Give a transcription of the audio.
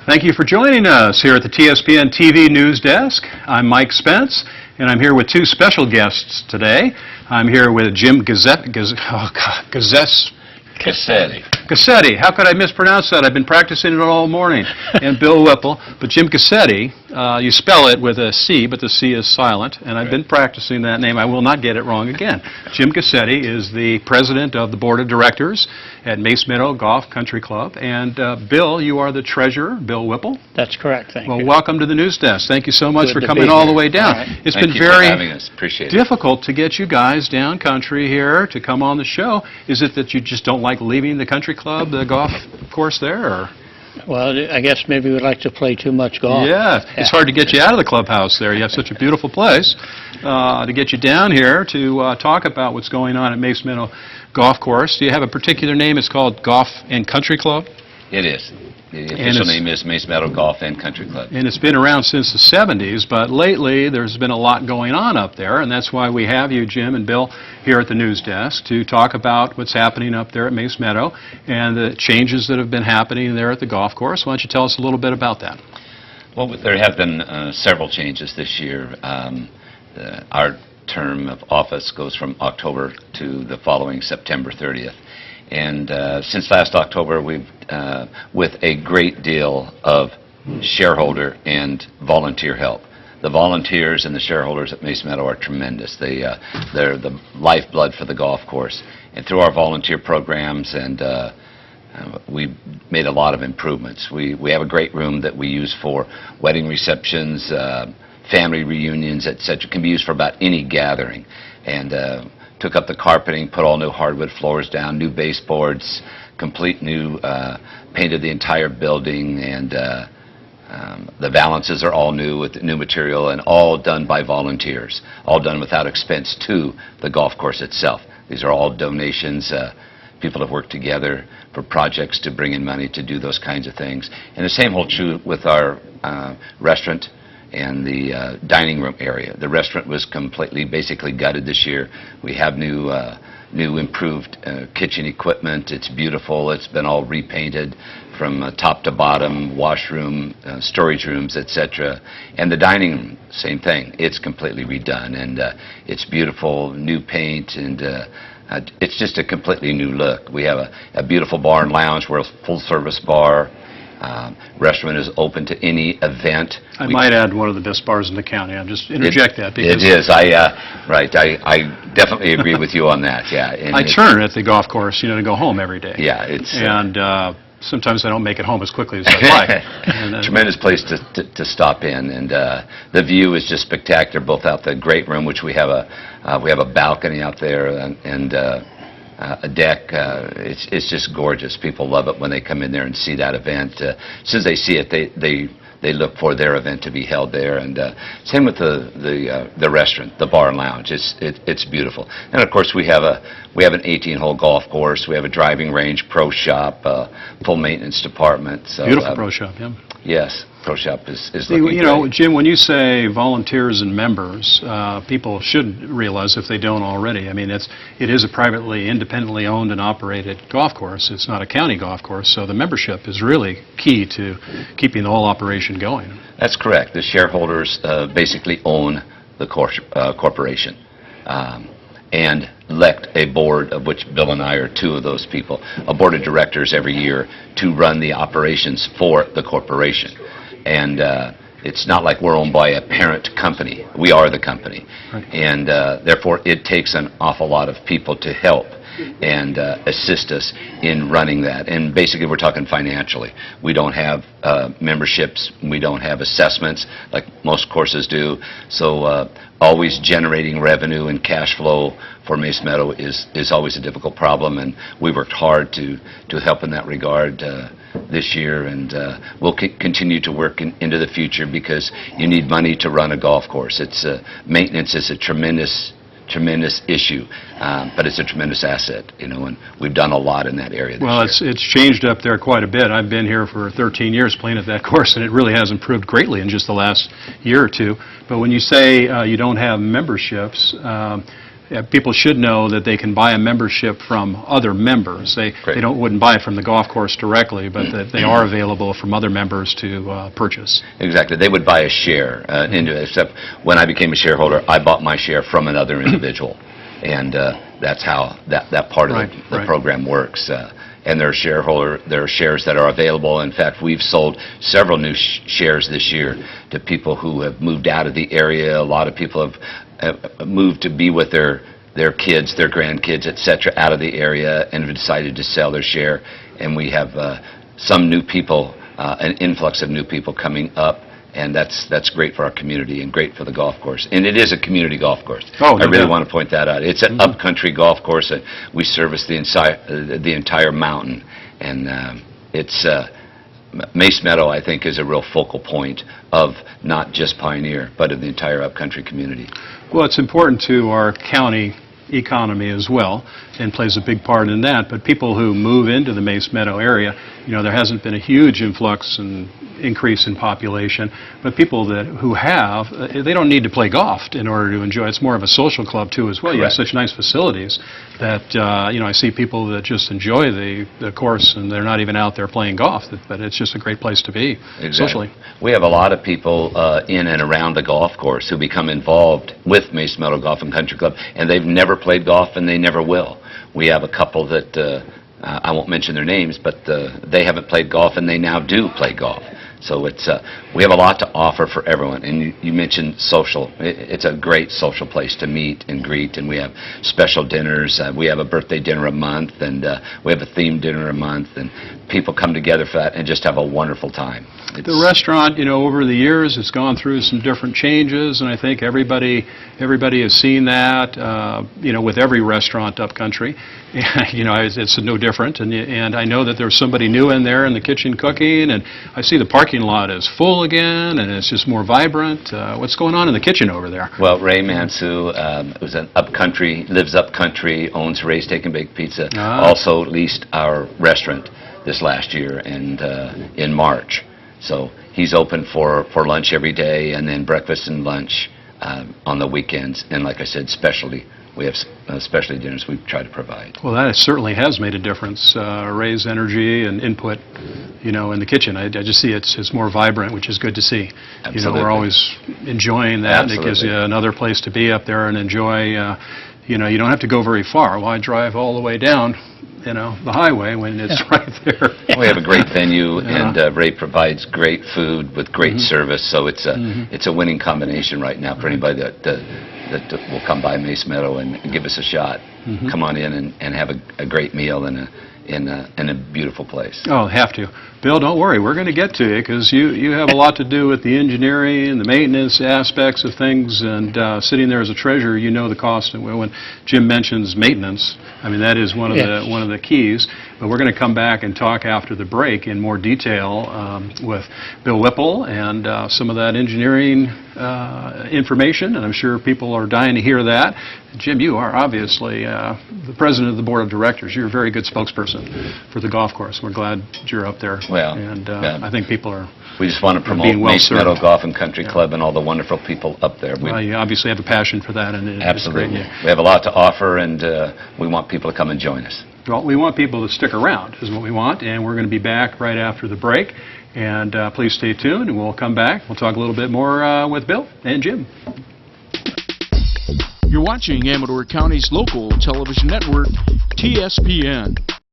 Thank you for joining us here at the TSPN TV News Desk. I'm Mike Spence, and I'm here with two special guests today. I'm here with Jim Gusctte. Gusctte. How could I mispronounce that? I've been practicing it all morning. And Bill Whipple. But Jim Gusctte, you spell it with a C, but the C is silent. And I've been practicing that name. I will not get it wrong again. Jim Gusctte is the president of the board of directors at Mace Meadows Golf Country Club. And Bill, you are the treasurer, Bill Whipple. That's correct. Thank you. Well, welcome to the news desk. Thank you so much Good for coming all the way down. Right. It's Thank been you very for having us. Appreciate it. difficult to get you guys down country here to come on the show. Is it that you just don't like leaving the country club, the golf course there? Or? Well, I guess maybe we like to play too much golf. Yeah, it's hard to get you out of the clubhouse there. You have such a beautiful place. To get you down here to talk about what's going on at Mace Meadows Golf Course. Do you have a particular name? It's called Golf and Country Club? It is. The official name is Mace Meadows Golf and Country Club. And it's been around since the 70s, but lately there's been a lot going on up there, and that's why we have you, Jim and Bill, here at the news desk to talk about what's happening up there at Mace Meadows and the changes that have been happening there at the golf course. Why don't you tell us a little bit about that? Well, there have been several changes this year. Our term of office goes from October to the following September 30th. And since last October, we've, with a great deal of shareholder and volunteer help. The volunteers and the shareholders at Mace Meadows are tremendous. They're the lifeblood for the golf course. And through our volunteer programs, and we've made a lot of improvements. We have a great room that we use for wedding receptions, family reunions, etc. It can be used for about any gathering. And took up the carpeting, put all new hardwood floors down, new baseboards, complete new, painted the entire building, and the valances are all new with new material and all done by volunteers, all done without expense to the golf course itself. These are all donations. People have worked together for projects to bring in money to do those kinds of things. And the same holds true with our restaurant and the dining room area. The restaurant was basically gutted this year. We have new improved kitchen equipment. It's beautiful. It's been all repainted from top to bottom, washroom, storage rooms, etc. And the dining room, same thing. It's completely redone, and it's beautiful, new paint, and it's just a completely new look. We have a beautiful bar and lounge. We're a full-service bar. Restaurant is open to any event. I might add one of the best bars in the county. I'll just interject that. Because it is. I definitely agree with you on that. Yeah. And I turn at the golf course, to go home every day. Yeah. It's and sometimes I don't make it home as quickly as I'd like. And, tremendous place to stop in, and the view is just spectacular. Both out the great room, which we have a balcony out there, and a deck. It's just gorgeous. People love it when they come in there and see that event. As soon as they see it, they look for their event to be held there. And same with the restaurant, the bar and lounge. It's beautiful. And of course we have an 18-hole golf course. We have a driving range, pro shop, full maintenance department. So, beautiful pro shop, yeah. Yes. Pro shop is looking great. Jim, when you say volunteers and members, people should realize if they don't already. I mean, it is a privately, independently owned and operated golf course. It's not a county golf course, so the membership is really key to keeping the whole operation going. That's correct. The shareholders basically own the corporation. And elect a board, of which Bill and I are two of those people, a board of directors every year to run the operations for the corporation. And it's not like we're owned by a parent company. We are the company. Right. And therefore, it takes an awful lot of people to help and assist us in running that. And basically, we're talking financially. We don't have memberships. We don't have assessments like most courses do. So always generating revenue and cash flow for Mace Meadows is always a difficult problem. And we worked hard to help in that regard this year. And we'll continue to work into the future because you need money to run a golf course. Maintenance is a tremendous issue, but it's a tremendous asset, and we've done a lot in that area this year. Well, it's changed up there quite a bit. I've been here for 13 years playing at that course, and it really has improved greatly in just the last year or two. But when you say you don't have memberships, people should know that they can buy a membership from other members. They wouldn't buy it from the golf course directly, but that they are available from other members to purchase. Exactly. They would buy a share into it, except when I became a shareholder, I bought my share from another individual. And that's how that part of the program works. And there are shares that are available. In fact, we've sold several new shares this year to people who have moved out of the area. A lot of people have moved to be with their kids, their grandkids, etc., out of the area, and have decided to sell their share. And we have some new people, an influx of new people coming up. And that's great for our community and great for the golf course. And it is a community golf course. Oh, no I really doubt. want to point that out. It's an upcountry golf course. We service the entire mountain. And it's Mace Meadow, I think, is a real focal point of not just Pioneer, but of the entire upcountry community. Well, it's important to our county economy as well, and plays a big part in that. But people who move into the Mace Meadow area, there hasn't been a huge influx and increase in population, but people who have, they don't need to play golf in order to enjoy. It's more of a social club too as well. Correct. You have such nice facilities that I see people that just enjoy the course, and they're not even out there playing golf, but it's just a great place to be socially. We have a lot of people in and around the golf course who become involved with Mace Meadow Golf and Country Club, and they've never played golf and they never will. We have a couple that I won't mention their names, but they haven't played golf and they now do play golf. So we have a lot to offer for everyone. And you mentioned social. It's a great social place to meet and greet, and we have special dinners. We have a birthday dinner a month, and we have a themed dinner a month, and people come together for that and just have a wonderful time. The restaurant, over the years, it's gone through some different changes, and I think everybody has seen that, with every restaurant upcountry. It's no different, and I know that there's somebody new in there in the kitchen cooking, and I see the parking lot is full again, and it's just more vibrant. What's going on in the kitchen over there? Well, Ray Mansu was lives upcountry, owns Ray's Steak and Baked Pizza, also leased our restaurant this last year and in March. So he's open for lunch every day, and then breakfast and lunch on the weekends, and like I said, we have specialty dinners we try to provide. Well, that certainly has made a difference. Ray's energy and input, in the kitchen. I just see it's more vibrant, which is good to see. Absolutely. We're always enjoying that. Absolutely. It gives you another place to be up there and enjoy. You don't have to go very far. Why drive all the way down, the highway when it's right there? We have a great venue, and Ray provides great food with great service. So it's a winning combination right now for anybody that will come by Mace Meadow and give us a shot. Come on in and have a great meal in a beautiful place. Oh, have to. Bill, don't worry. We're going to get to you because you have a lot to do with the engineering and the maintenance aspects of things, and sitting there as a treasurer, the cost. And when Jim mentions maintenance, that is one of the keys. But we're going to come back and talk after the break in more detail with Bill Whipple and some of that engineering information, and I'm sure people are dying to hear that. Jim, you are obviously the president of the board of directors. You're a very good spokesperson for the golf course. We're glad you're up there. Well, and I think people are. We just want to promote Mace Meadow Golf and Country Club and all the wonderful people up there. Well, you obviously have a passion for that, and absolutely. We have a lot to offer, and we want people to come and join us. Well, we want people to stick around, is what we want, and we're going to be back right after the break. And please stay tuned, and we'll come back. We'll talk a little bit more with Bill and Jim. You're watching Amador County's local television network, TSPN.